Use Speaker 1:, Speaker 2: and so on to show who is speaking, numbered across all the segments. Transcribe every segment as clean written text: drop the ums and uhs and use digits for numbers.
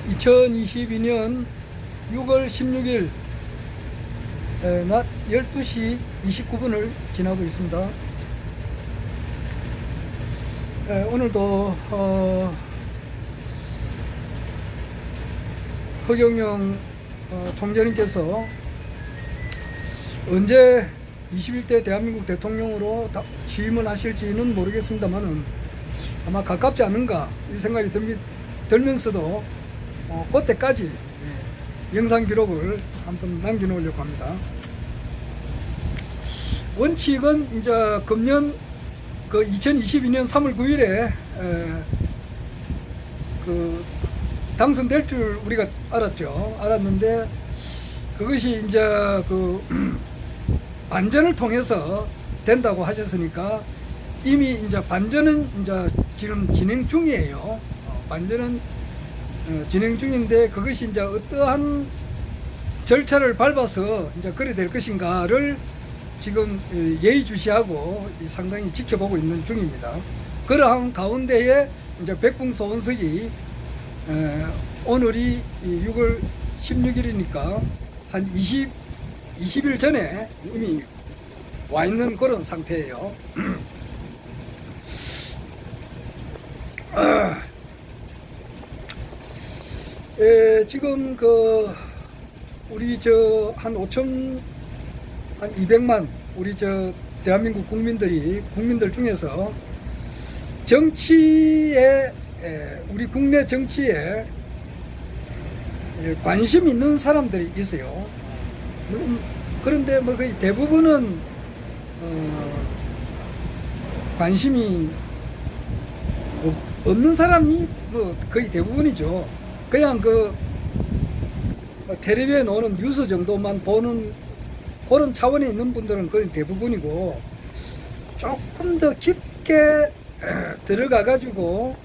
Speaker 1: 2022년 6월 16일 낮 12시 29분을 지나고 있습니다. 오늘도 허경영 총재님께서 언제 21대 대한민국 대통령으로 취임을 하실지는 모르겠습니다만은 아마 가깝지 않은가 이 생각이 들면서도 그때까지 영상 기록을 한번 남겨놓으려고 합니다. 원칙은 이제 금년 2022년 3월 9일에 당선될 줄 우리가 알았는데 그것이 이제 반전을 통해서 된다고 하셨으니까 이미 이제 반전은 이제 지금 진행 중이에요. 반전은 진행 중인데 그것이 이제 어떠한 절차를 밟아서 이제 그래 될 것인가를 지금 예의주시하고 상당히 지켜보고 있는 중입니다. 그러한 가운데에 이제 백풍소원석이 오늘이 6월 16일이니까 한 20일 전에 이미 와 있는 그런 상태예요. 지금 우리 한 200만 우리 대한민국 국민들 중에서 정치에 우리 국내 정치에 관심 있는 사람들이 있어요. 물론 그런데 뭐 거의 대부분은 관심이 없는 사람이 뭐 거의 대부분이죠. 그냥 텔레비에 나오는 뉴스 정도만 보는 그런 차원에 있는 분들은 거의 대부분이고, 조금 더 깊게 들어가 가지고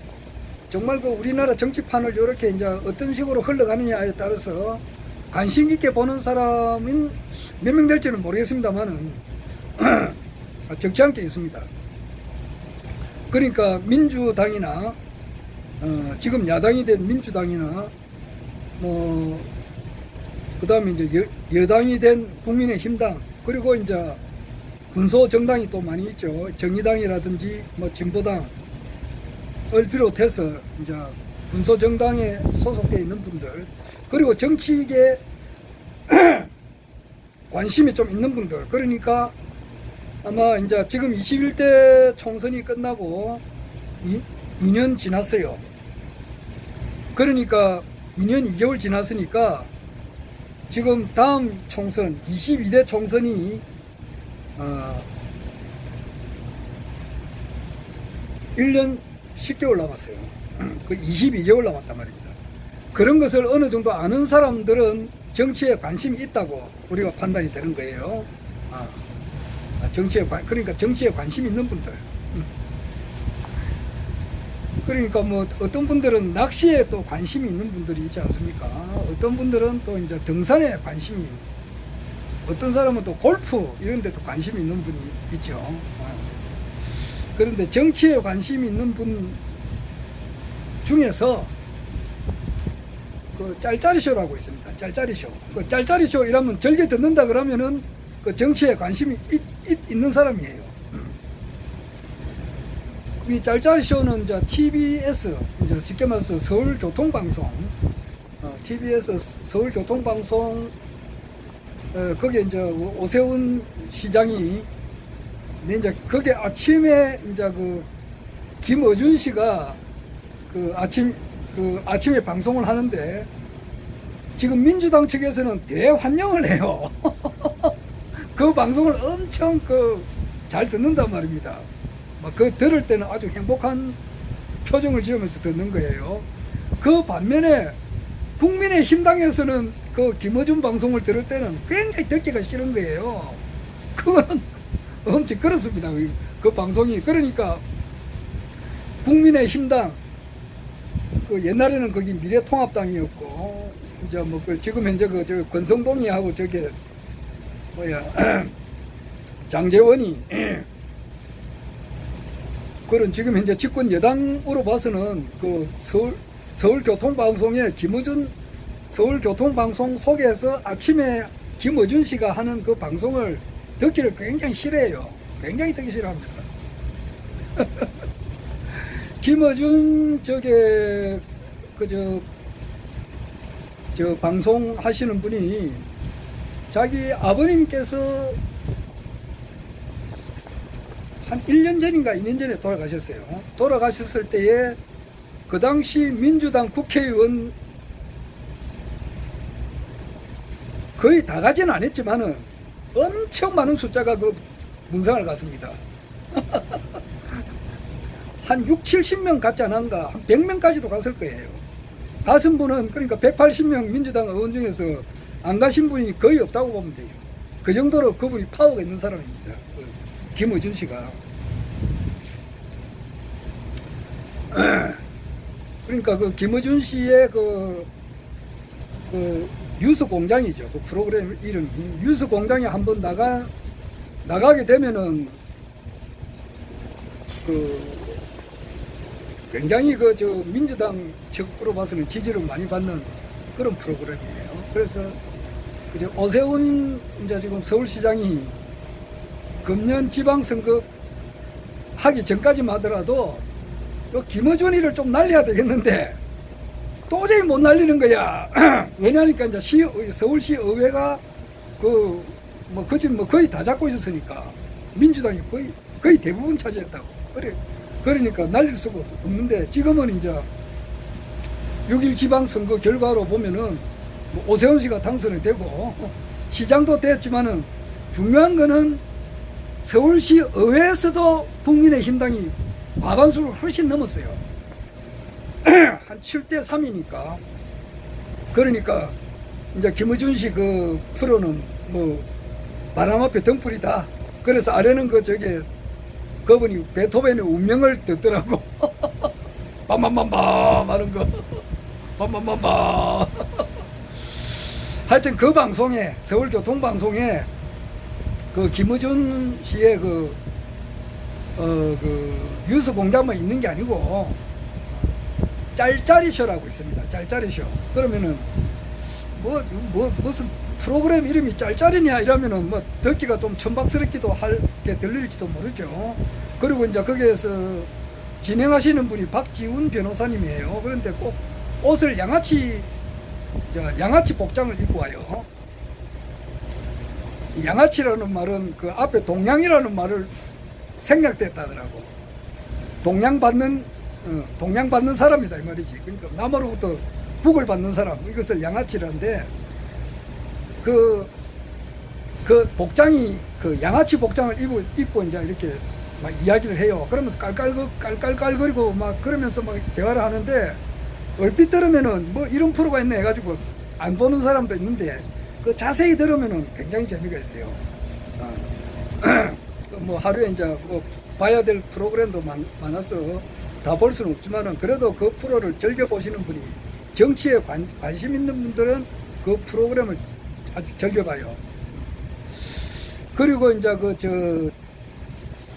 Speaker 1: 정말 우리나라 정치판을 이렇게 이제 어떤 식으로 흘러가느냐에 따라서 관심 있게 보는 사람은 몇 명 될지는 모르겠습니다만은 적지 않게 있습니다. 그러니까 민주당이나 지금 야당이 된 민주당이나 그 다음에 이제 여당이 된 국민의힘당, 그리고 이제 군소 정당이 또 많이 있죠. 정의당이라든지 진보당을 비롯해서 이제 군소 정당에 소속되어 있는 분들, 그리고 정치계 관심이 좀 있는 분들, 그러니까 아마 이제 지금 21대 총선이 끝나고 2년 지났어요. 그러니까 2년 2개월 지났으니까 지금 다음 총선 22대 총선이 1년 10개월 남았어요. 22개월 남았단 말입니다. 그런 것을 어느 정도 아는 사람들은 정치에 관심이 있다고 우리가 판단이 되는 거예요. 그러니까 정치에 관심 있는 분들. 그러니까 어떤 분들은 낚시에 또 관심이 있는 분들이 있지 않습니까? 어떤 분들은 또 이제 등산에 관심이, 어떤 사람은 또 골프 이런 데도 관심이 있는 분이 있죠. 그런데 정치에 관심이 있는 분 중에서 짤짤이쇼라고 있습니다. 짤짤이쇼. 짤짤이쇼 이라면 즐겨 듣는다 그러면은 정치에 관심이 있는 사람이에요. 이 짤짤이쇼는 이제 TBS, 이제 쉽게 말해서 서울교통방송, TBS 서울교통방송, 거기에 이제 오세훈 시장이, 이제 거기에 아침에 이제 김어준 씨가 아침에 방송을 하는데 지금 민주당 측에서는 대환영을 해요. 그 방송을 엄청 잘 듣는단 말입니다. 들을 때는 아주 행복한 표정을 지으면서 듣는 거예요. 그 반면에 국민의힘당에서는 김어준 방송을 들을 때는 굉장히 듣기가 싫은 거예요. 그거는 엄청 그렇습니다. 그 방송이. 그러니까 국민의힘당, 옛날에는 거기 미래통합당이었고, 이제 지금 현재 권성동이하고 장재원이 그런 지금 현재 집권 여당으로 봐서는 그 서울교통방송에 김어준 서울교통방송 속에서 아침에 김어준 씨가 하는 그 방송을 듣기를 굉장히 싫어해요. 굉장히 듣기 싫어합니다. 김어준 저 방송 하시는 분이 자기 아버님께서 한 1년 전인가 2년 전에 돌아가셨어요. 돌아가셨을 때에 그 당시 민주당 국회의원 거의 다 가지는 않았지만은 엄청 많은 숫자가 그 문상을 갔습니다. 한 6, 70명 갔지 않았는가, 한 100명까지도 갔을 거예요. 가신 분은 그러니까 180명 민주당 의원 중에서 안 가신 분이 거의 없다고 보면 돼요. 그 정도로 그분이 파워가 있는 사람입니다. 김어준 씨가. 그러니까 그 김어준 씨의 그 뉴스 공장이죠. 그 프로그램 이름이. 뉴스 공장에 한번 나가게 되면은 굉장히 민주당 측으로 봐서는 지지를 많이 받는 그런 프로그램이에요. 그래서 오세훈 이제 지금 서울시장이 금년 지방선거 하기 전까지만 하더라도 김어준이를 좀 날려야 되겠는데 도저히 못 날리는 거야. 왜냐니까 이제 서울시 의회가 그 집 거의 다 잡고 있었으니까 민주당이 거의 대부분 차지했다고. 그러니까 날릴 수가 없는데 지금은 이제 6.1 지방선거 결과로 보면은 뭐 오세훈 씨가 당선이 되고 시장도 됐지만은 중요한 거는 서울시 의회에서도 국민의힘당이 과반수를 훨씬 넘었어요. 한 7대3이니까. 그러니까 이제 김어준 씨 그 프로는 뭐 바람 앞에 등불이다. 그래서 아래는 그분이 베토벤의 운명을 듣더라고. 빰빰빰빰 하는 거. 빰빰빰빰. 하여튼 그 방송에, 서울교통방송에 그 김어준 씨의 뉴스 공장만 있는 게 아니고 짤짤이쇼라고 있습니다. 짤짤이쇼. 그러면은 무슨 프로그램 이름이 짤짤이냐 이러면은 뭐 듣기가 좀 천박스럽기도 할게 들릴지도 모르죠. 그리고 이제 거기에서 진행하시는 분이 박지훈 변호사님이에요. 그런데 꼭 옷을 양아치 복장을 입고 와요. 양아치라는 말은 그 앞에 동양이라는 말을 생략됐다더라고. 동양받는 사람이다 이 말이지. 그러니까 남으로부터 북을 받는 사람, 이것을 양아치라는데 그 복장이 양아치 복장을 입고 이제 이렇게 막 이야기를 해요. 그러면서 깔깔거리고 막 그러면서 막 대화를 하는데 얼핏 들으면은 뭐 이런 프로가 있네 해가지고 안 보는 사람도 있는데 그 자세히 들으면은 굉장히 재미가 있어요. 뭐 하루에 이제 뭐 봐야 될 프로그램도 많아서 다 볼 수는 없지만은 그래도 그 프로를 즐겨 보시는 분이 정치에 관심 있는 분들은 그 프로그램을 아주 즐겨봐요. 그리고 이제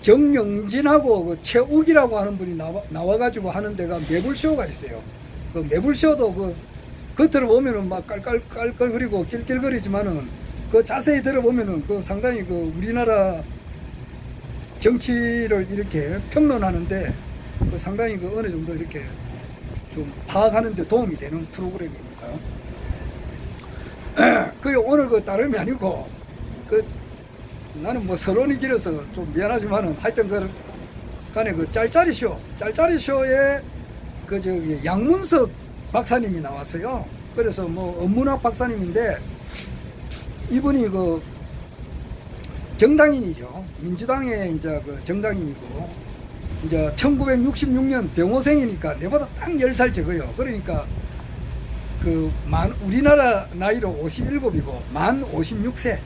Speaker 1: 정영진하고 최욱이라고 하는 분이 나와가지고 하는 데가 매불쇼가 있어요. 그 매불쇼도 겉으로 보면은 막 깔깔거리고 낄낄거리지만은 그 자세히 들어보면은 상당히 우리나라 정치를 이렇게 평론하는데 상당히 어느 정도 이렇게 좀 파악하는데 도움이 되는 프로그램입니다. 그게 오늘 다름이 아니고 나는 뭐 서론이 길어서 좀 미안하지만은 하여튼 간에 짤짤이쇼에 양문석 박사님이 나왔어요. 그래서 뭐 업문학 박사님인데 이분이 정당인이죠. 민주당의 이제 정당인이고 이제 1966년 병호생이니까 내보다 딱 10살 적어요. 그러니까 우리나라 나이로 57이고 만 56세에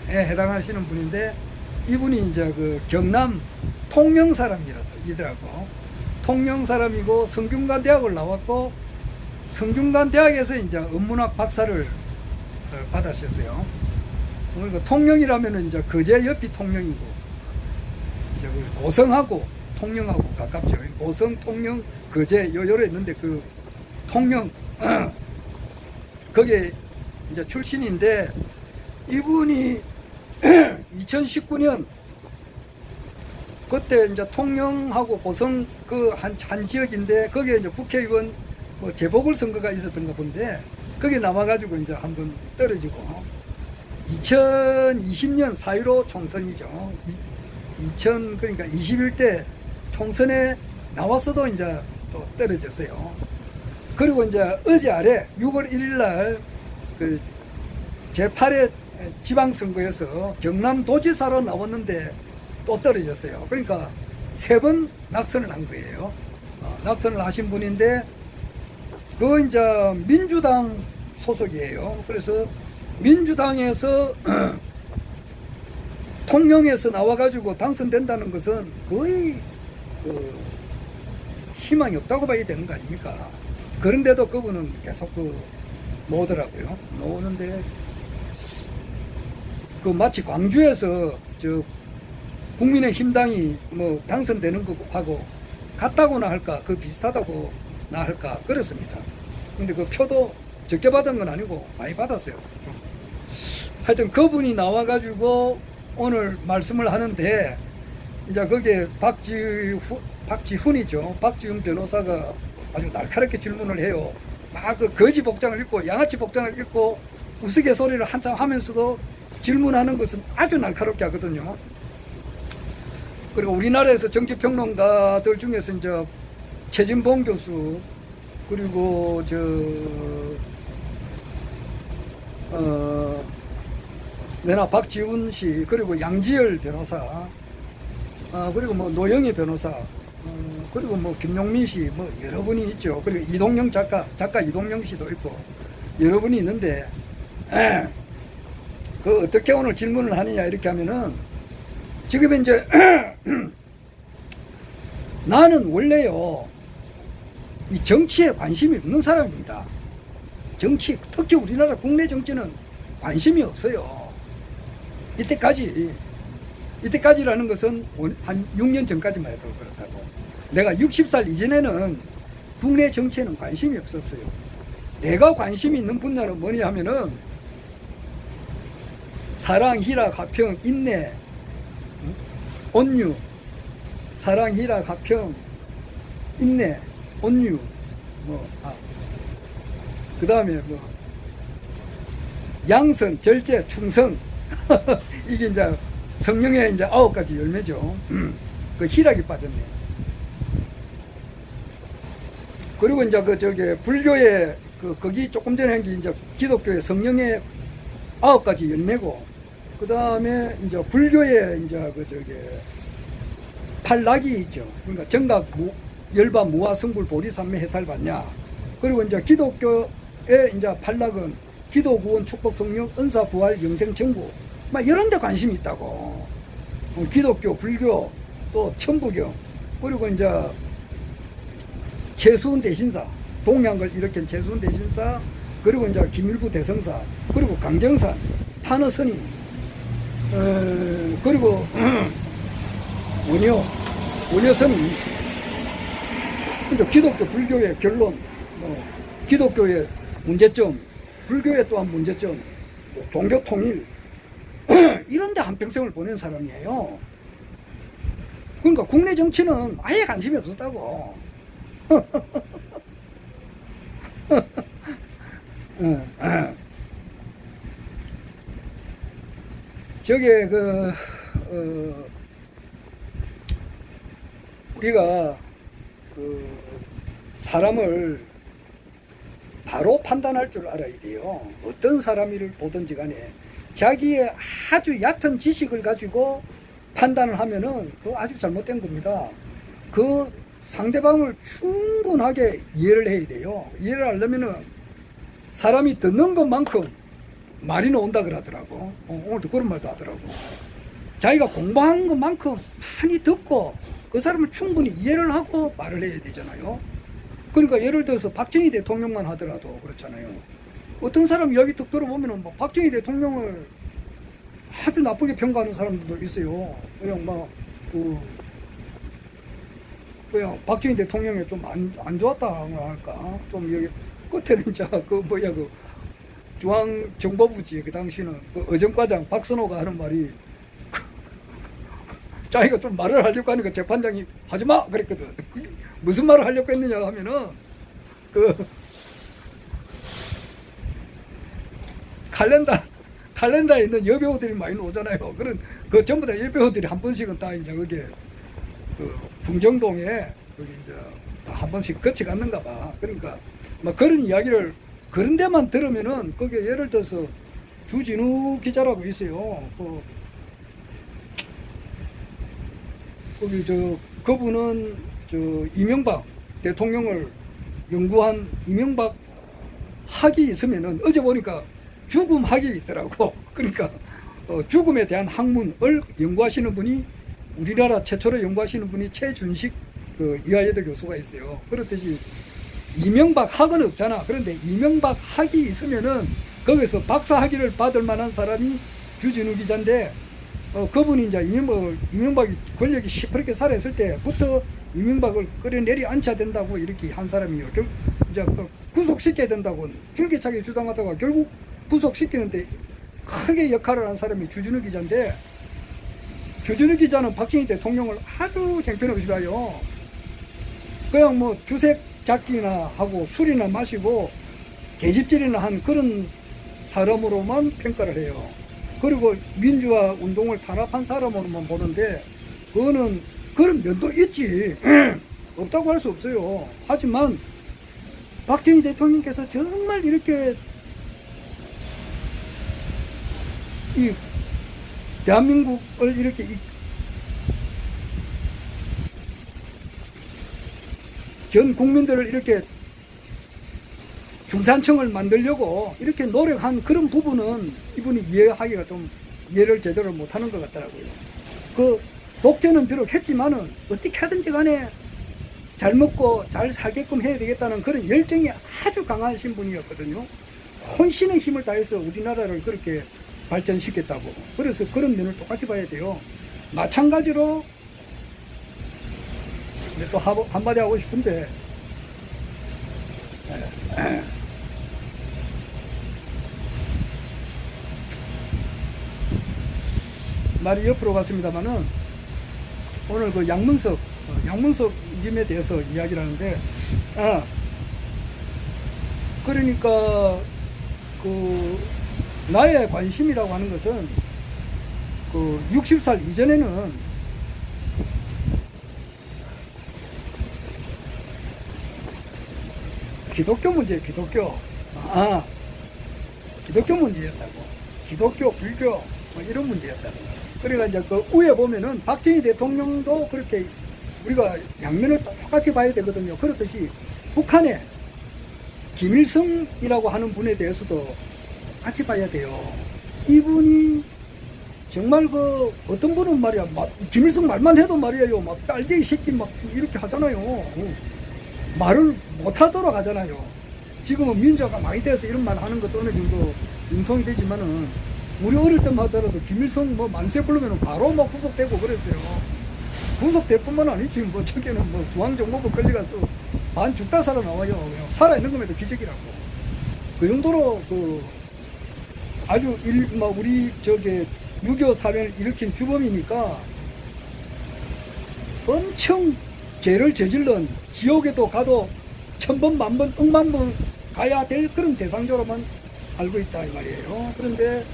Speaker 1: 해당하시는 분인데 이분이 이제 경남 통영 사람이더라고. 통영 사람이고 성균관 대학을 나왔고 성균관 대학에서 이제 업문학 박사를 받으셨어요. 그러니까 통영이라면은 이제 거제 옆이 통영이고 이제 고성하고 통영하고 가깝죠. 고성, 통영, 거제 요래 있는데 그 통영 거기에 이제 출신인데 이분이 2019년 그때 이제 통영하고 고성 그 한 지역인데 거기에 이제 국회의원 뭐 재보궐선거가 있었던가 본데 거기 남아가지고 이제 한번 떨어지고 2020년 4.15 총선이죠. 그러니까 21대 총선에 나왔어도 이제 또 떨어졌어요. 그리고 이제 어제 아래 6월 1일 날 그 제8회 지방선거에서 경남도지사로 나왔는데 또 떨어졌어요. 그러니까 3번 낙선을 한 거예요. 낙선을 하신 분인데 그 이제 민주당 소속이에요. 그래서 민주당에서 통영에서 나와가지고 당선된다는 것은 거의 그 희망이 없다고 봐야 되는 거 아닙니까? 그런데도 그분은 계속 나오더라고요. 나오는데 그 마치 광주에서 저 국민의힘당이 뭐 당선되는 거하고 같다고나 할까, 그 비슷하다고나 할까 그렇습니다. 근데 그 표도 적게 받은 건 아니고 많이 받았어요. 하여튼 그분이 나와가지고 오늘 말씀을 하는데 이제 거기에 박지훈이죠. 박지훈 변호사가 아주 날카롭게 질문을 해요. 막 그 거지 복장을 입고 양아치 복장을 입고 우스갯소리를 한참 하면서도 질문하는 것은 아주 날카롭게 하거든요. 그리고 우리나라에서 정치평론가들 중에서 이제 최진봉 교수 그리고 내나 박지훈 씨 그리고 양지열 변호사 그리고 뭐 노영희 변호사 그리고 뭐 김용민 씨 뭐 여러 분이 있죠. 그리고 이동영 작가 이동영 씨도 있고 여러 분이 있는데 그 어떻게 오늘 질문을 하느냐 이렇게 하면은 지금 이제 나는 원래요 이 정치에 관심이 없는 사람입니다. 정치 특히 우리나라 국내 정치는 관심이 없어요. 이때까지라는 것은 한 6년 전까지만 해도 그렇다고. 내가 60살 이전에는 국내 정치에는 관심이 없었어요. 내가 관심이 있는 분야는 뭐냐 하면은 사랑, 희락, 화평, 인내, 온유, 사랑, 희락, 화평, 인내, 온유, 그 다음에 양선, 절제, 충성. 이게 이제 성령의 이제 9가지 열매죠. 그 희락이 빠졌네. 그리고 이제 불교의 거기 조금 전에 한 게 이제 기독교의 성령의 9가지 열매고, 그 다음에 이제 불교의 이제 팔락이 있죠. 그러니까 정각, 열바, 무화, 성불, 보리, 삼매, 해탈, 받냐. 그리고 이제 기독교의 이제 팔락은 기도, 구원, 축복, 성령, 은사, 부활, 영생, 정부. 막 이런 데 관심이 있다고. 기독교, 불교, 또 천부교, 그리고 이제 최수훈 대신사, 동양을 일으킨 최수훈 대신사, 그리고 이제 김일부 대성사, 그리고 강정산, 탄어 스님, 그리고 원효 스님. 이제 기독교, 불교의 결론, 기독교의 문제점, 불교의 또한 문제점, 종교 통일, 이런데 한평생을 보낸 사람이에요. 그러니까 국내 정치는 아예 관심이 없었다고. 저게 우리가 사람을 바로 판단할 줄 알아야 돼요. 어떤 사람을 보든지 간에 자기의 아주 얕은 지식을 가지고 판단을 하면은 그거 아주 잘못된 겁니다. 그 상대방을 충분하게 이해를 해야 돼요. 이해를 하려면은 사람이 듣는 것만큼 말이 나온다 그러더라고. 오늘도 그런 말도 하더라고. 자기가 공부한 것만큼 많이 듣고 그 사람을 충분히 이해를 하고 말을 해야 되잖아요. 그러니까 예를 들어서 박정희 대통령만 하더라도 그렇잖아요. 어떤 사람 이야기 뚝 들어보면은 뭐 박정희 대통령을 아주 나쁘게 평가하는 사람들도 있어요. 그냥 그냥 박정희 대통령이 좀 안 좋았다고 할까? 좀 여기 끝에는 이제 그 뭐야 그 중앙정보부지 그 당시는 그 의정과장 박선호가 하는 말이 자기가 좀 말을 하려고 하니까 재판장이 하지마 그랬거든. 그게 무슨 말을 하려고 했느냐 하면은 그 칼렌다에 있는 여배우들이 많이 오잖아요. 그런 그 전부 다 여배우들이 한 번씩은 다 이제 그게 그 풍정동에 거기 이제 다 한 번씩 거치 갔는가 봐. 그러니까 막 그런 이야기를 그런 데만 들으면은 거기에 예를 들어서 주진우 기자라고 있어요. 거기 그분은 이명박 대통령을 연구한 이명박 학이 있으면은 어제 보니까 죽음 학이 있더라고. 그러니까 죽음에 대한 학문을 연구하시는 분이 우리나라 최초로 연구하시는 분이 최준식 그 이화여대 교수가 있어요. 그렇듯이 이명박 학은 없잖아. 그런데 이명박 학이 있으면은 거기서 박사 학위를 받을 만한 사람이 주진우 기자인데 그분이 이제 이명박이 권력이 시퍼렇게 살아있을 때부터 이명박을 끌어내리 앉혀야 된다고 이렇게 한 사람이에요. 이제 구속시켜야 된다고 줄기차게 주장하다가 결국 구속시키는데 크게 역할을 한 사람이 주진우 기자인데, 주진우 기자는 박정희 대통령을 아주 형편없이 봐요. 그냥 뭐 주색 잡기나 하고 술이나 마시고 계집질이나 한 그런 사람으로만 평가를 해요. 그리고 민주화 운동을 탄압한 사람으로만 보는데 그거는 그런 면도 있지. 없다고 할 수 없어요. 하지만 박정희 대통령께서 정말 이렇게 이 대한민국을 이렇게 전 국민들을 이렇게 중산층을 만들려고 이렇게 노력한 그런 부분은 이분이 이해하기가 좀 이해를 제대로 못하는 것 같더라고요. 그 독재는 비록 했지만은 어떻게 하든지 간에 잘 먹고 잘 살게끔 해야 되겠다는 그런 열정이 아주 강하신 분이었거든요. 혼신의 힘을 다해서 우리나라를 그렇게 발전시켰다고. 그래서 그런 면을 똑같이 봐야 돼요. 마찬가지로 또 한마디 하고 싶은데 말이 옆으로 갔습니다만은 오늘 그 양문석 님에 대해서 이야기를 하는데 그러니까 그 나의 관심이라고 하는 것은 그 60살 이전에는 기독교 문제예요. 기독교 문제였다고. 기독교, 불교 뭐 이런 문제였다고. 그러니까 이제 그 위에 보면은 박정희 대통령도 그렇게 우리가 양면을 똑같이 봐야 되거든요. 그렇듯이 북한의 김일성이라고 하는 분에 대해서도 같이 봐야 돼요. 이분이 정말 그 어떤 분은 말이야, 막 김일성 말만 해도 말이에요, 막 빨갱이 새끼 막 이렇게 하잖아요. 말을 못하도록 하잖아요. 지금은 민주화가 많이 돼서 이런 말 하는 것도 어느 정도 융통이 되지만은 우리 어릴 때만 하더라도 김일성 뭐 만세 부르면 바로 막 구속되고 그랬어요. 구속될 뿐만 아니지 뭐 저기는 뭐 중앙정보부 끌려가서 반 죽다 살아나와요. 살아있는 것에도 기적이라고. 그 정도로 그 아주 우리 저기 6.25 사변을 일으킨 주범이니까 엄청 죄를 저질른 지옥에도 가도 1000번, 10,000번, 10,000번 가야 될 그런 대상자로만 알고 있다 이 말이에요. 그런데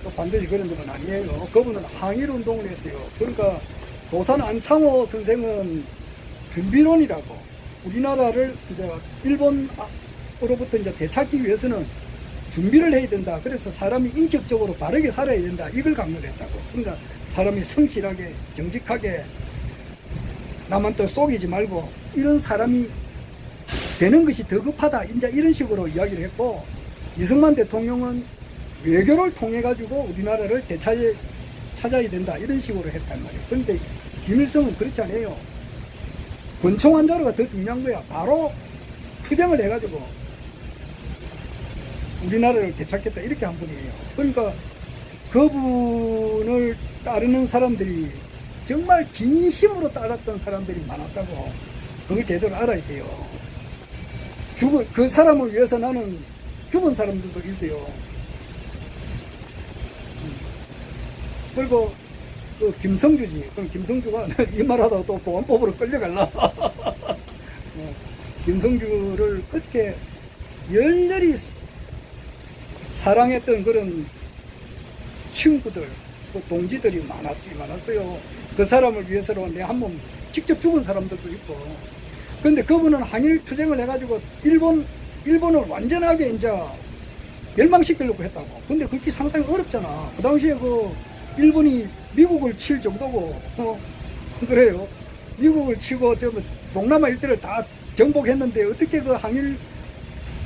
Speaker 1: 또 반드시 그런 건 아니에요. 그분은 항일 운동을 했어요. 그러니까 도산 안창호 선생은 준비론이라고, 우리나라를 이제 일본으로부터 이제 되찾기 위해서는 준비를 해야 된다. 그래서 사람이 인격적으로 바르게 살아야 된다. 이걸 강조를 했다고. 그러니까 사람이 성실하게, 정직하게, 남한 또 속이지 말고 이런 사람이 되는 것이 더 급하다. 이제 이런 식으로 이야기를 했고, 이승만 대통령은 외교를 통해 가지고 우리나라를 되찾아야 된다. 이런 식으로 했단 말이에요. 그런데 김일성은 그렇지 않아요. 권총 한 자루가 더 중요한 거야. 바로 투쟁을 해가지고 우리나라를 되찾겠다. 이렇게 한 분이에요. 그러니까 그분을 따르는 사람들이 정말 진심으로 따랐던 사람들이 많았다고. 그걸 제대로 알아야 돼요. 그 사람을 위해서 나는 죽은 사람들도 있어요. 그리고 그 김성주지. 그럼 김성주가 이 말하다가 또 보안법으로 끌려갈라. 김성주를 그렇게 열렬히 사랑했던 그런 친구들, 그 동지들이 많았어요. 그 사람을 위해서로 내 한번 직접 죽은 사람들도 있고. 근데 그분은 항일 투쟁을 해가지고 일본을 완전하게 이제 멸망시키려고 했다고. 근데 그게 상당히 어렵잖아. 그 당시에 그 일본이 미국을 칠 정도고, 그래요. 미국을 치고 저 동남아 일대를 다 정복했는데 어떻게 그 항일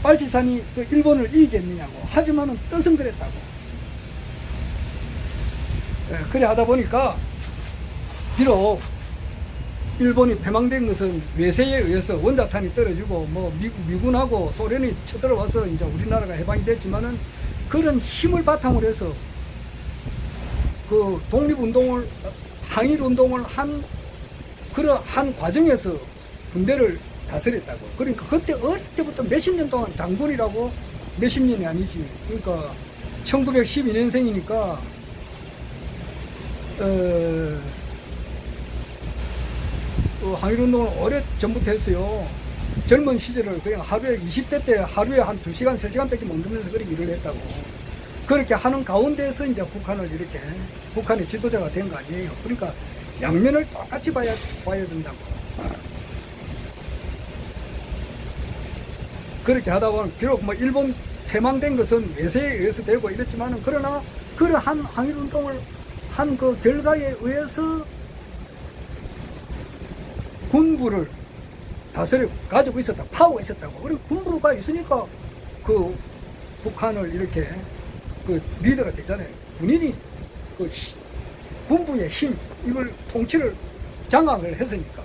Speaker 1: 빨치산이 그 일본을 이기겠느냐고. 하지만은 뜻은 그랬다고. 그래 하다 보니까 비록 일본이 패망된 것은 외세에 의해서 원자탄이 떨어지고 뭐 미군하고 소련이 쳐들어와서 이제 우리나라가 해방이 됐지만은 그런 힘을 바탕으로 해서 그 독립운동을 항일운동을 한 과정에서 군대를 다스렸다고. 그러니까 그때 어릴 때부터 몇십 년 동안 장군이라고. 몇십 년이 아니지. 그러니까 1912년생이니까 항일운동을 오래 전부터 했어요. 젊은 시절을 그냥 하루에 20대 때 하루에 한 2시간, 3시간 밖에 못 누면서 그렇게 일을 했다고. 그렇게 하는 가운데에서 이제 북한의 지도자가 된 거 아니에요. 그러니까 양면을 똑같이 봐야 된다고. 그렇게 하다 보면 비록 뭐 일본 패망된 것은 외세에 의해서 되고 이랬지만은 그러나 그러한 항일운동을 한 그 결과에 의해서 군부를 다스려 가지고 있었다. 파워가 있었다고. 그리고 군부가 있으니까 그 북한을 이렇게 그 리더가 되잖아요. 군인이 그 군부의 힘, 이걸 통치를 장악을 했으니까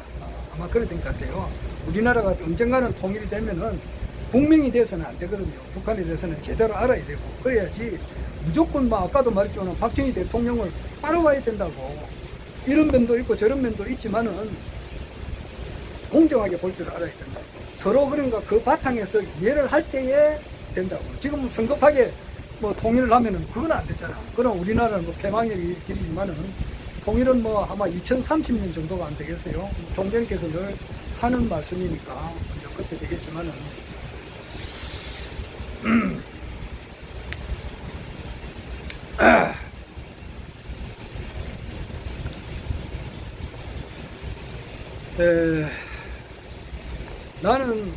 Speaker 1: 아마 그랬던 것 같아요. 우리나라가 언젠가는 통일이 되면은 국민이 돼서는 안 되거든요. 북한에 대해서는 제대로 알아야 되고 그래야지 무조건 뭐 아까도 말했지만 박정희 대통령을 따라와야 된다고. 이런 면도 있고 저런 면도 있지만은 공정하게 볼 줄 알아야 된다고. 서로 그러니까 그 바탕에서 이해를 할 때에 된다고. 지금 성급하게 뭐 통일을 하면은 그건 안 됐잖아. 그럼 우리나라는 뭐 패망의 길이지만은 통일은 뭐 아마 2030년 정도가 안 되겠어요. 총장님께서 늘 하는 말씀이니까 그때 되겠지만은. 나는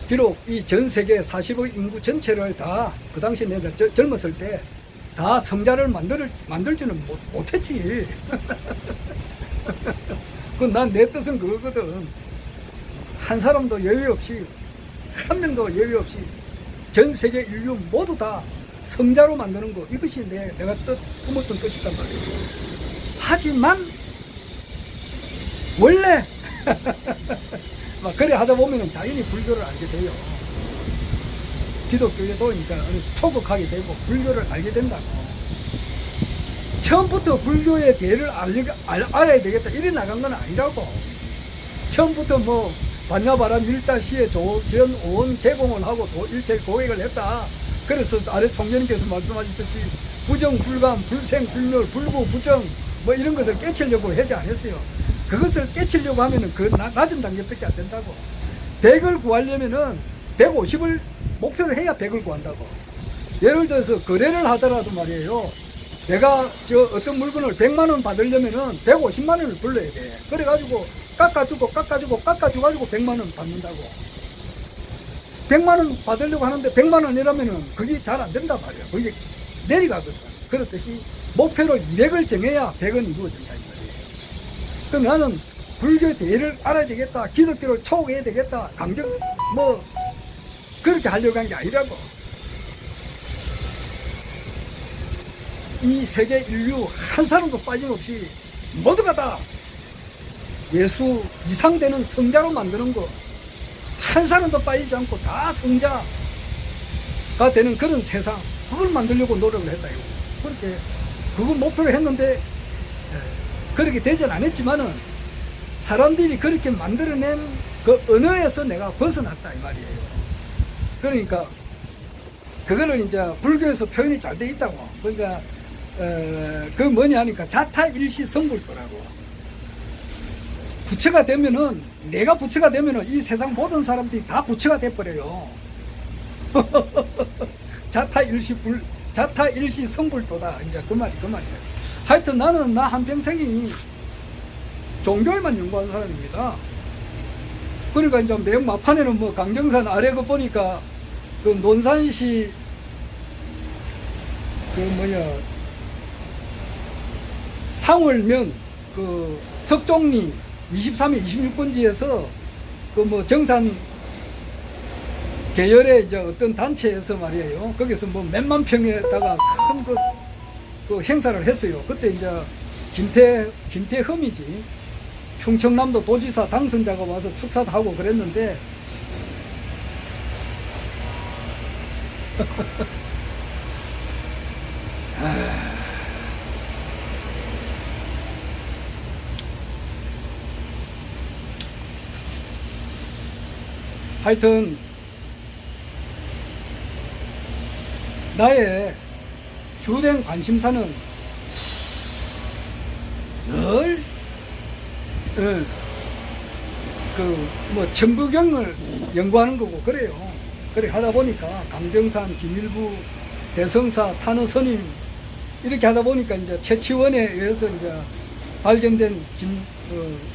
Speaker 1: 비록 이 전 세계 40억 인구 전체를 다 그 당시에 내가 젊었을 때 다 성자를 만들 줄은 못했지. 그건 난 내 뜻은 그거거든. 한 사람도 여유 없이, 한 명도 여유 없이 전 세계 인류 모두 다 성자로 만드는 거, 이것이 내가 품었던 뜻이단 말이에요. 하지만 원래 막 그래 하다 보면은 자연히 불교를 알게 돼요. 기독교에도 이제 초극하게 되고 불교를 알게 된다고. 처음부터 불교의 대를 알아야 되겠다 이래 나간 건 아니라고. 처음부터 뭐 반야바람 밀다시에 조견 오원 개공을 하고 일체 고액을 했다. 그래서 아래 총장님께서 말씀하셨듯이 부정 불감 불생 불멸 불구 부정 뭐 이런 것을 깨치려고 하지 않았어요. 그것을 깨치려고 하면은 그 낮은 단계밖에 안 된다고. 100을 구하려면은 150을 목표를 해야 100을 구한다고. 예를 들어서 거래를 하더라도 말이에요. 내가 어떤 물건을 100만원 받으려면은 150만원을 불러야 돼. 그래가지고 깎아주고 100만원 받는다고. 100만원 받으려고 하는데 100만원이라면은 그게 잘 안 된단 말이야. 그게 내려가거든. 그렇듯이 목표를 200을 정해야 100은 이루어진다. 그럼 나는 불교 대를 알아야 되겠다. 기독교를 초월해야 되겠다. 강정, 그렇게 하려고 한 게 아니라고. 이 세계 인류 한 사람도 빠짐없이 모두가 다 예수 이상 되는 성자로 만드는 거. 한 사람도 빠지지 않고 다 성자가 되는 그런 세상. 그걸 만들려고 노력을 했다. 그렇게 그거 목표로 했는데 그렇게 되진 않았지만은 사람들이 그렇게 만들어낸 그 언어에서 내가 벗어났다 이 말이에요. 그러니까 그거를 이제 불교에서 표현이 잘 돼 있다고. 그러니까 그 뭐냐 하니까 자타일시 성불도라고. 부처가 되면은, 내가 부처가 되면은 이 세상 모든 사람들이 다 부처가 돼버려요. 자타일시 성불도다. 이제 그 말이에요. 하여튼 나는 나 한평생이 종교에만 연구한 사람입니다. 그러니까 이제 매형 마판에는 뭐 강정산 아래 거 보니까 그 논산시 그 뭐냐 상월면 그 석종리 23회 26번지에서 그 뭐 정산 계열의 이제 어떤 단체에서 말이에요. 거기서 뭐 몇만 평에다가 큰 그 행사를 했어요. 그때 이제 김태흠이지. 충청남도 도지사 당선자가 와서 축사도 하고 그랬는데 하여튼 나의 주된 관심사는 늘 뭐 천부경을 연구하는 거고 그래요. 그래 하다 보니까 강정산, 김일부, 대성사, 탄호스님 이렇게 하다 보니까 이제 최치원에 의해서 이제 발견된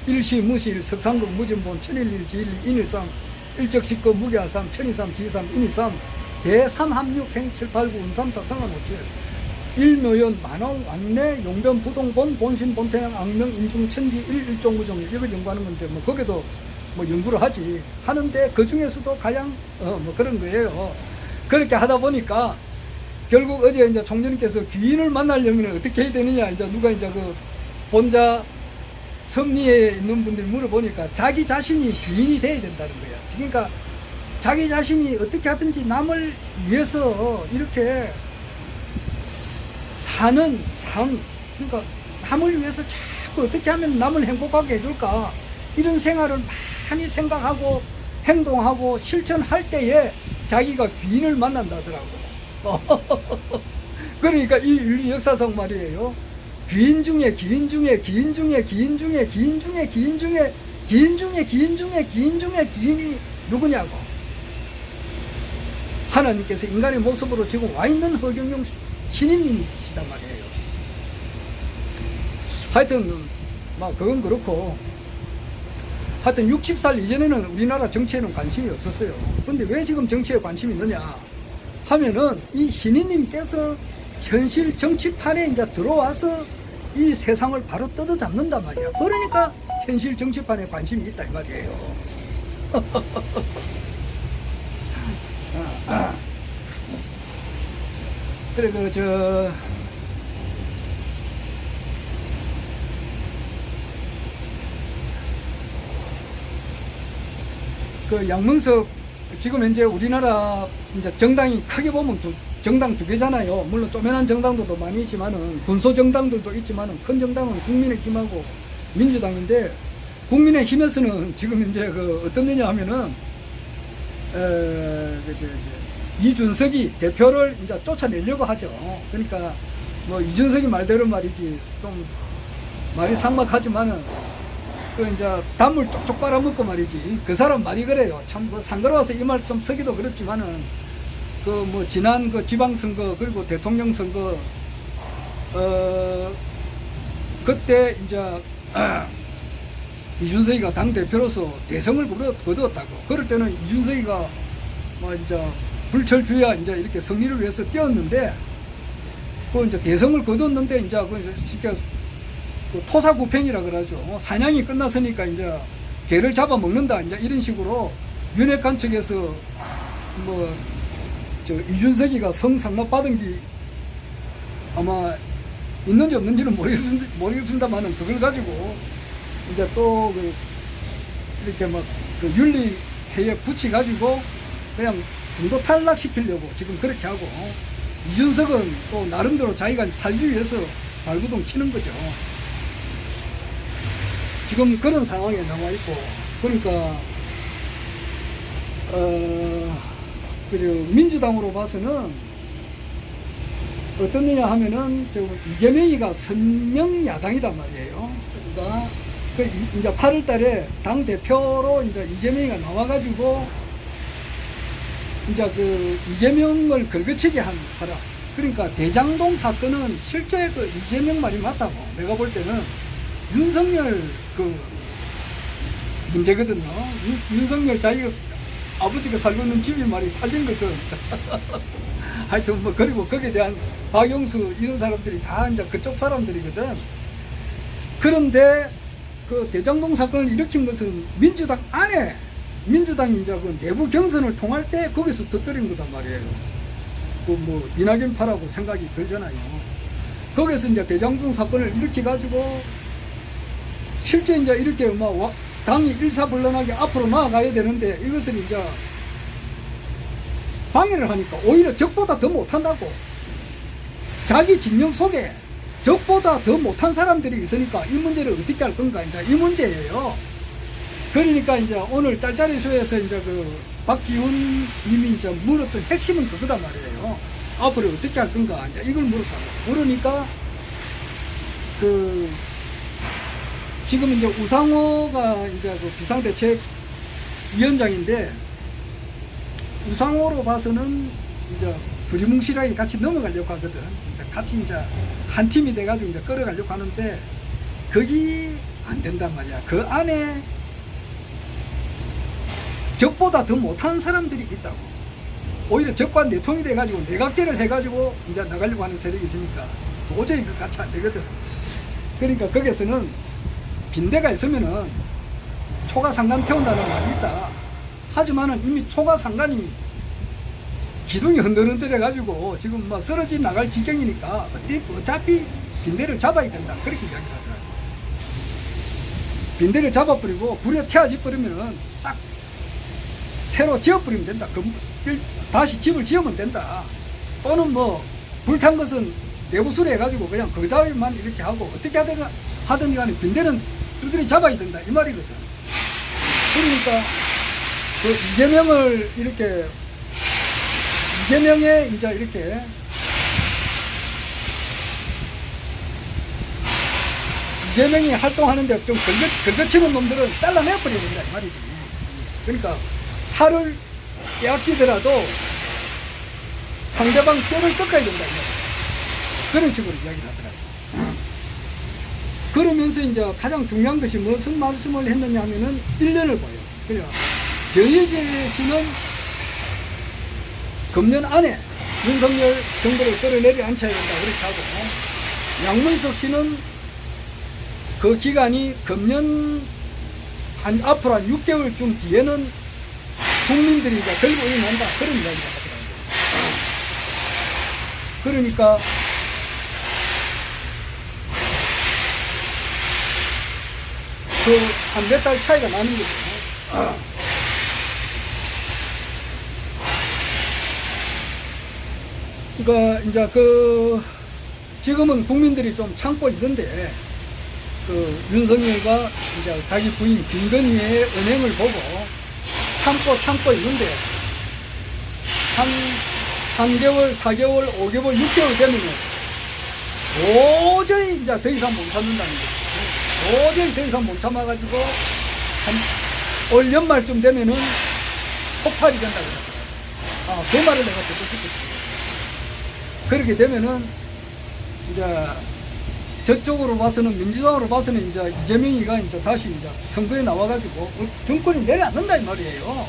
Speaker 1: 일시, 무실, 석상국, 무진본, 천일일, 지일리, 인일삼, 일적식거, 무기하삼, 천이삼, 지삼, 인이삼, 대삼합육, 생칠팔구, 운삼사, 상한오칠, 일묘연, 만왕, 완내, 용변, 부동본, 본신, 본태양, 악명, 인중, 천지, 일종, 무종 이걸 연구하는 건데 뭐 거기도 뭐 연구를 하는데 그 중에서도 가장 뭐 그런 거예요. 그렇게 하다 보니까 결국 어제 이제 총재님께서 귀인을 만나려면 어떻게 해야 되느냐 이제 누가 이제 그 본자 섭리에 있는 분들이 물어보니까 자기 자신이 귀인이 돼야 된다는 거야. 그러니까 자기 자신이 어떻게 하든지 남을 위해서 이렇게 사는 삶, 그러니까 남을 위해서 자꾸 어떻게 하면 남을 행복하게 해줄까 이런 생활을 많이 생각하고 행동하고 실천할 때에 자기가 귀인을 만난다더라고. 그러니까 이 인류 역사상 말이에요. 귀인 중에 귀인 중에 귀인 중에 귀인 중에 귀인 중에 귀인 중에 귀인 중에 귀인 중에 귀인 중에 귀인이 누구냐고. 하나님께서 인간의 모습으로 지금 와 있는 허경영 신인님이시단 말이에요. 하여튼 막 그건 그렇고 하여튼 60살 이전에는 우리나라 정치에는 관심이 없었어요. 근데 왜 지금 정치에 관심이 있느냐 하면은 이 신인님께서 현실 정치판에 이제 들어와서 이 세상을 바로 뜯어잡는단 말이야. 그러니까 현실 정치판에 관심이 있다 이 말이에요. 그래 그 양명석 지금 현재 우리나라 이제 정당이 크게 보면 정당 두 개잖아요. 물론 쪼매난 정당들도 많이 있지만은 군소 정당들도 있지만은 큰 정당은 국민의힘하고 민주당인데 국민의힘에서는 지금 이제 그 어떤 일이냐 하면은 이준석이 대표를 이제 쫓아내려고 하죠. 그러니까 뭐 이준석이 말대로 말이지 좀 말이 삭막하지만은 그 이제 단물 쪽쪽 빨아먹고 말이지 그 사람 말이 그래요. 참 그 상그러워서 이 말씀 쓰기도 그렇지만은 그 뭐 지난 그 지방선거 그리고 대통령 선거 그때 이제 이준석이가 당 대표로서 대성을 거두었다고. 그럴 때는 이준석이가 뭐 이제 불철주야 이제 이렇게 승리를 위해서 뛰었는데 그 이제 대성을 거뒀는데 이제 그 쉽게 그 토사구팽이라 그러죠. 사냥이 끝났으니까 이제 개를 잡아먹는다 이제 이런 식으로 윤핵관 측에서 뭐 저 이준석이가 성상납 받은 게 아마 있는지 없는지는 모르겠습니다만은 그걸 가지고 이제 또 그 이렇게 막 그 윤리회에 붙여가지고 그냥 중도 탈락시키려고 지금 그렇게 하고 이준석은 또 나름대로 자기가 살기 위해서 발구동 치는 거죠. 지금 그런 상황에 나와 있고, 그러니까 그리고 민주당으로 봐서는 어떻느냐 하면은 저 이재명이가 선명 야당이단 말이에요. 그러니까 이제 8월 달에 당 대표로 이제 이재명이가 나와가지고 이제 그 이재명을 걸거치게 한 사람. 그러니까 대장동 사건은 실제 그 이재명 말이 맞다고 내가 볼 때는 윤석열 그 문제거든요. 윤석열 자기가 아버지가 살고 있는 집이 말이 팔린 것은 하여튼 뭐 그리고 거기에 대한 박영수 이런 사람들이 다 이제 그쪽 사람들이거든. 그런데 그 대장동 사건을 일으킨 것은 민주당 안에 민주당이 이제 그 내부 경선을 통할 때 거기서 터뜨린 거단 말이에요. 그 뭐 이낙연 파라고 생각이 들잖아요. 거기서 이제 대장동 사건을 일으켜 가지고 실제 이제 이렇게 막 당이 일사불란하게 앞으로 나아가야 되는데 이것을 이제 방해를 하니까 오히려 적보다 더 못한다고. 자기 진영 속에 적보다 더 못한 사람들이 있으니까 이 문제를 어떻게 할 건가 이제 이 문제예요. 그러니까 이제 오늘 짤짤이 쇼에서 이제 그 박지훈 님이 이제 물었던 핵심은 그거단 말이에요. 앞으로 어떻게 할 건가 이제 이걸 물었다고. 그러니까 그 지금 이제 우상호가 이제 그 비상대책위원장인데 우상호로 봐서는 이제 두리뭉실하게 같이 넘어가려고 하거든. 이제 같이 이제 한 팀이 돼가지고 이제 끌어가려고 하는데 거기 안 된단 말이야. 그 안에 적보다 더 못하는 사람들이 있다고. 오히려 적과 내통이 돼가지고 내각제를 해가지고 이제 나가려고 하는 세력이 있으니까 도저히 그 같이 안 되거든. 그러니까 거기에서는 빈대가 있으면은 초가상간 태운다는 말이 있다. 하지만은 이미 초가상간이 기둥이 흔들흔들해가지고 지금 막 쓰러져 나갈 지경이니까 어차피 빈대를 잡아야 된다. 그렇게 이야기하더라고요. 빈대를 잡아버리고 불에 태워져 버리면은 싹 새로 지어버리면 된다. 다시 집을 지으면 된다. 또는 뭐 불탄 것은 내부수리 해가지고 그냥 그 자리만 이렇게 하고 어떻게 하든 간에 빈대는 두드리 잡아야 된다. 이 말이거든. 그러니까 그 이재명을 이렇게 이재명에 이제 이렇게 이재명이 활동하는데 좀 걸거치는 놈들은 잘라내버려야 된다. 이 말이지. 그러니까 살을 빼앗기더라도 상대방 뼈를 꺾어야 된다. 그런 식으로 이야기를 하더라고요. 그러면서 이제 가장 중요한 것이 무슨 말씀을 했느냐 하면은 1년을 봐요. 그래요. 변희재 씨는 금년 안에 윤석열 정부를 끌어내려 앉혀야 된다. 그렇게 하고, 양문석 씨는 그 기간이 금년 앞으로 한 6개월쯤 뒤에는 국민들이 이제 결국 일어난다. 그런 이야기가 하더라고요. 그러니까 그 한 몇 달 차이가 나는 거죠. 그러니까 이제 그 지금은 국민들이 좀 참고 있는데 그 윤석열과 이제 자기 부인 김건희의 은행을 보고 참고 있는데 한 3개월, 4개월, 5개월, 6개월 되면 도저히 이제 더 이상 못 참는다는 거죠. 도저히 더 이상 못 참아가지고 한 올 연말쯤 되면은 폭발이 된다고 그러더라고요. 그 말을 내가 듣고 싶었어요. 그렇게 되면은 이제 저쪽으로 봐서는 민주당으로 봐서는 이제 이재명이가 이제 다시 이제 선거에 나와가지고 정권이 내려앉는다 이 말이에요.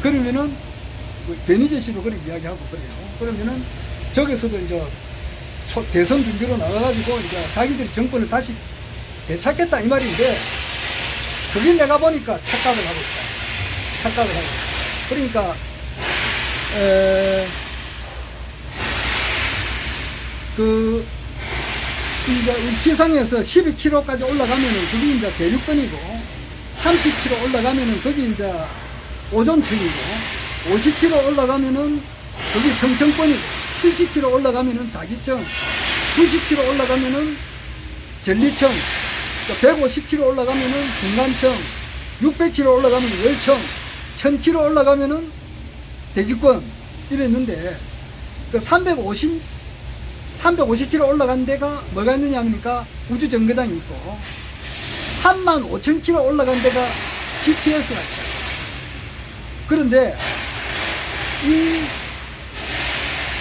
Speaker 1: 그러면은 변희재 씨도 그렇게 이야기하고 그래요. 그러면은 저기서도 이제 대선 준비로 나가가지고 이제 자기들이 정권을 다시 되찾겠다 이 말인데 그게 내가 보니까 착각을 하고 있다. 착각을 하고 있다. 그러니까 그 이제 지상에서 12km까지 올라가면은 그게 이제 대륙권이고 30km 올라가면은 거기 이제 오존층이고 50km 올라가면은 거기 성층권이고 70km 올라가면은 자기층 90km 올라가면은 전리청, 150km 올라가면은 중간청, 600km 올라가면 열청, 1000km 올라가면은 대기권 이랬는데 그 350km 올라간 데가 뭐가 있느냐 하니까 우주정거장이 있고 35,000km 올라간 데가 GPS가 있다. 그런데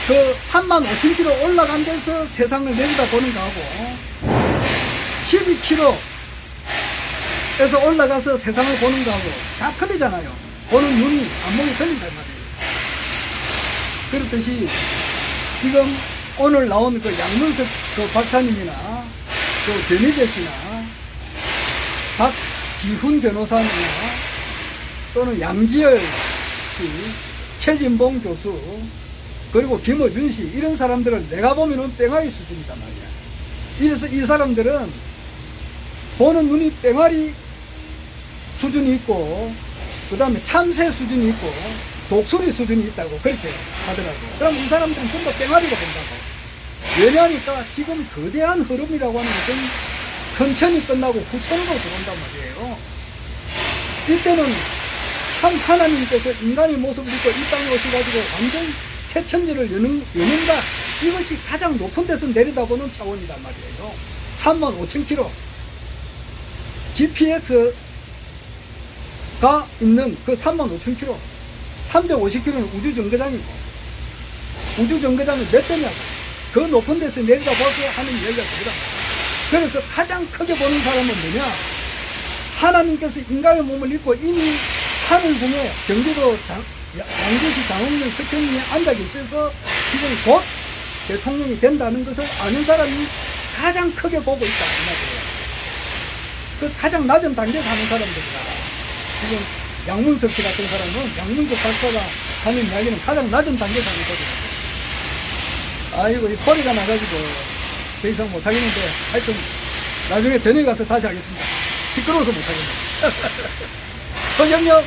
Speaker 1: 그 35,000km 올라간 데서 세상을 내려다보는 거하고 12km에서 올라가서 세상을 보는 거하고 다 틀리잖아요. 보는 눈이, 안목이 틀린단 말이에요. 그렇듯이 지금 오늘 나온 그 양문석 그 박사님이나 그 변희재 씨나 박지훈 변호사님이나 또는 양지열 씨, 최진봉 교수, 그리고 김어준 씨, 이런 사람들을 내가 보면은 뺑아리 수준이단 말이야. 이래서 이 사람들은 보는 눈이 뺑아리 수준이 있고, 그 다음에 참새 수준이 있고, 독수리 수준이 있다고 그렇게 하더라고. 그럼 이 사람들은 전부 뺑아리로 본다고. 왜냐하니까 지금 거대한 흐름이라고 하는 것은 선천이 끝나고 후천으로 들어온단 말이에요. 이때는 참 하나님께서 인간의 모습을 입고 이 땅에 오셔가지고 완전 새 천지를 여는다. 이것이 가장 높은 데서 내려다보는 차원이란 말이에요. 35,000km. GPS가 있는 그 35,000km. 350km는 우주정거장이고, 우주정거장이 몇 대냐고. 그 높은 데서 내려다보게 하는 이야기가 되더라. 그래서 가장 크게 보는 사람은 뭐냐? 하나님께서 인간의 몸을 입고 이미 하늘궁에 경기도 양주시 장흥면 석현리에 앉아 계셔서 지금 곧 대통령이 된다는 것을 아는 사람이 가장 크게 보고 있다. 이 말이에요. 그 가장 낮은 단계에서 하는 사람들이다. 지금 양문석 씨 같은 사람은, 양문석 박사가 하는 이야기는 가장 낮은 단계에서 하는 거거든요. 아이고, 이 소리가 나가지고 더 이상 못하겠는데, 하여튼 나중에 저녁에 가서 다시 하겠습니다. 시끄러워서 못하겠네. 허경영